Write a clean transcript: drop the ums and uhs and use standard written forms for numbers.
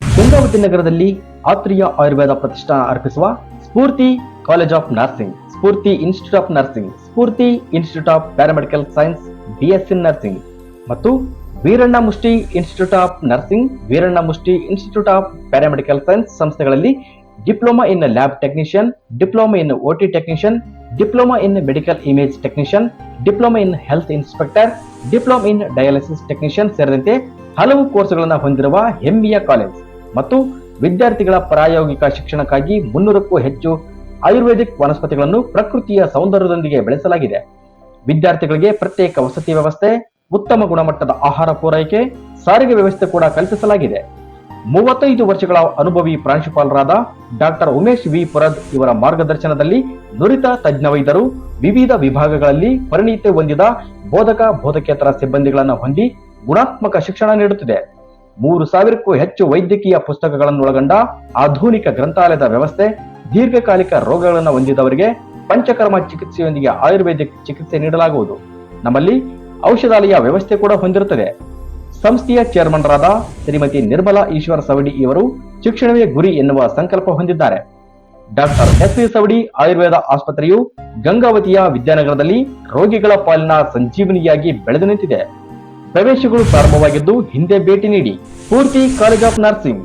ಗಂಗಾವತಿ ನಗರದಲ್ಲಿ ಆತ್ರಿಯ ಆಯುರ್ವೇದ ಪ್ರತಿಷ್ಠಾನ ಅರ್ಪಿಸುವ Spoorthi college of nursing, Spoorthi institute of nursing, Spoorthi institute of paramedical science BSc nursing ಮತ್ತು Veeranna Mushti institute of nursing, Veeranna Mushti institute of paramedical science ಸಂಸ್ಥೆಗಳಲ್ಲಿ diploma in lab technician, diploma in OT technician, diploma in medical image technician, diploma in health inspector, diploma in dialysis technician ಸೇರಿದಂತೆ ಹಲವು ಕೋರ್ಸ್ಗಳನ್ನು ಹೊಂದಿರುವ ಹೆಮ್ಮೆಯ college ಮತ್ತು ವಿದ್ಯಾರ್ಥಿಗಳ ಪ್ರಾಯೋಗಿಕ ಶಿಕ್ಷಣಕ್ಕಾಗಿ 300ಕ್ಕೂ ಹೆಚ್ಚು ಆಯುರ್ವೇದಿಕ್ ವನಸ್ಪತಿಗಳನ್ನು ಪ್ರಕೃತಿಯ ಸೌಂದರ್ಯದೊಂದಿಗೆ ಬೆಳೆಸಲಾಗಿದೆ. ವಿದ್ಯಾರ್ಥಿಗಳಿಗೆ ಪ್ರತ್ಯೇಕ ವಸತಿ ವ್ಯವಸ್ಥೆ, ಉತ್ತಮ ಗುಣಮಟ್ಟದ ಆಹಾರ ಪೂರೈಕೆ, ಸಾರಿಗೆ ವ್ಯವಸ್ಥೆ ಕೂಡ ಕಲ್ಪಿಸಲಾಗಿದೆ. 35 ವರ್ಷಗಳ ಅನುಭವಿ ಪ್ರಾಂಶುಪಾಲರಾದ ಡಾಕ್ಟರ್ ಉಮೇಶ್ ವಿ ಪುರದ್ ಇವರ ಮಾರ್ಗದರ್ಶನದಲ್ಲಿ ನುರಿತ ತಜ್ಞ ವೈದ್ಯರು, ವಿವಿಧ ವಿಭಾಗಗಳಲ್ಲಿ ಪರಿಣಿತಿ ಹೊಂದಿದ ಬೋಧಕೇತರ ಸಿಬ್ಬಂದಿಗಳನ್ನು ಹೊಂದಿ ಗುಣಾತ್ಮಕ ಶಿಕ್ಷಣ ನೀಡುತ್ತಿದೆ. 3000ಕ್ಕೂ ಹೆಚ್ಚು ವೈದ್ಯಕೀಯ ಪುಸ್ತಕಗಳನ್ನು ಒಳಗೊಂಡ ಆಧುನಿಕ ಗ್ರಂಥಾಲಯದ ವ್ಯವಸ್ಥೆ, ದೀರ್ಘಕಾಲಿಕ ರೋಗಗಳನ್ನು ಹೊಂದಿದವರಿಗೆ ಪಂಚಕರ್ಮ ಚಿಕಿತ್ಸೆಯೊಂದಿಗೆ ಆಯುರ್ವೇದಿಕ್ ಚಿಕಿತ್ಸೆ ನೀಡಲಾಗುವುದು. ನಮ್ಮಲ್ಲಿ ಔಷಧಾಲಯ ವ್ಯವಸ್ಥೆ ಕೂಡ ಹೊಂದಿರುತ್ತದೆ. ಸಂಸ್ಥೆಯ ಚೇರ್ಮನ್ರಾದ ಶ್ರೀಮತಿ ನಿರ್ಮಲಾ ಈಶ್ವರ ಸವಡಿ ಇವರು ಶಿಕ್ಷಣವೇ ಗುರಿ ಎನ್ನುವ ಸಂಕಲ್ಪ ಹೊಂದಿದ್ದಾರೆ. Doctor S V Savadi Ayurveda ಆಸ್ಪತ್ರೆಯು ಗಂಗಾವತಿಯ ವಿದ್ಯಾನಗರದಲ್ಲಿ ರೋಗಿಗಳ ಪಾಲಿನ ಸಂಜೀವನಿಯಾಗಿ ಬೆಳೆದು ನಿಂತಿದೆ. ಪ್ರವೇಶಗಳು ಪ್ರಾರಂಭವಾಗಿದ್ದು ಹಿಂದೆ ಭೇಟಿ ನೀಡಿ. ಸ್ಫೂರ್ತಿ ಕಾಲೇಜ್ ಆಫ್ ನರ್ಸಿಂಗ್.